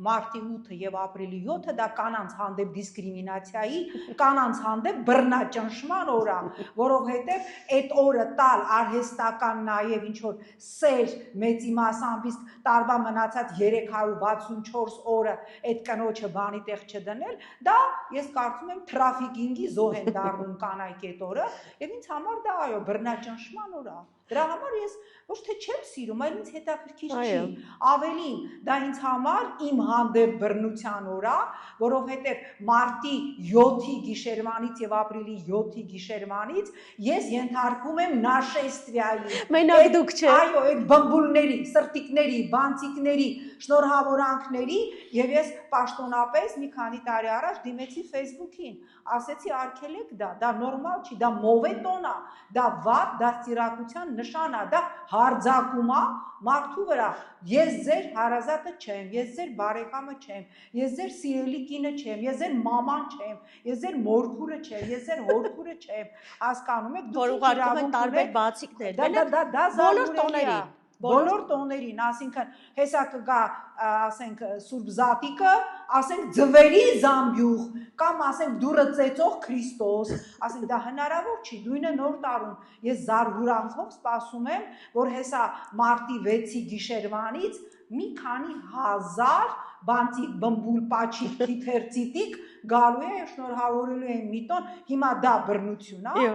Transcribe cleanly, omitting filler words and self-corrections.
մարտի 8-ը եւ ապրիլի 7-ը դա կանանց հանդեպ դիսկրիմինացիայի, կանանց հանդեպ բռնաճնշման օր է, որովհետեւ այդ օրը տալ արհեստական նաեւ ինչ որ սեր մեծի մասամբ իսկ տարվա մնացած 364 օրը այդ կնոջը բանի տեղ չդնել, դա ես կարծում եմ թրաֆիկինգի զոհ են դառնում կանայք այդ օրը եւ ինձ համար դա այո բռնաճնշման օր է։ Դրա համար ես ոչ թե չեմ սիրում, այլ ինձ հետաքրքիր չի։ Ավելին, դա ինձ համար իմ հանդեպ բռնության օր է, որովհետև մարտի 7-ի գիշերվանից եւ ապրիլի 7-ի գիշերվանից ես ենթարկվում եմ նաշեստվիայի։ Մենակ դուք չէ։ Այո, այդ բմբուլների, սրտիկների, բանցիկների, շնորհավորանքների եւ ես պաշտոնապես մի քանի տարի առաջ դիմեցի Facebook-ին, ասեցի արգելեք դա նորմալ չի, դա մովետոն է, դա վատ դաստիարակության նշան է, դա հարձակում է մարդու վրա։ Ես ձեր հարազատը չեմ, ես ձեր բարեկամը չեմ, ես ձեր սիրելի կինը չեմ, ես ձեր մաման չեմ, ես ձեր մորքուրը չեմ, ես ձեր հորքուրը չեմ, հասկանում եք, որ ուղարկում են տարբեր բացիկներ, դա բոլոր տոներին, բոլոր տոներին, ասինքն հեսա կգա, ասենք Սուրբ Զատիկը, ասենք ձվերի զամբյուղ, կամ ասենք դուրը ծեծող Քրիստոս, ասենք դա հնարավոր չի, նույնը նոր տարում, ես զարհուրանքով սպասում եմ, որ հեսա մարտի 6-ի գիշերվանից մի քանի հազար բանտիկ, բմբուլ, պաչիկ, թիթեր, ծիտիկ գալու է եւ շնորհավորելու են մի տոն, հիմա դա բռնություն է։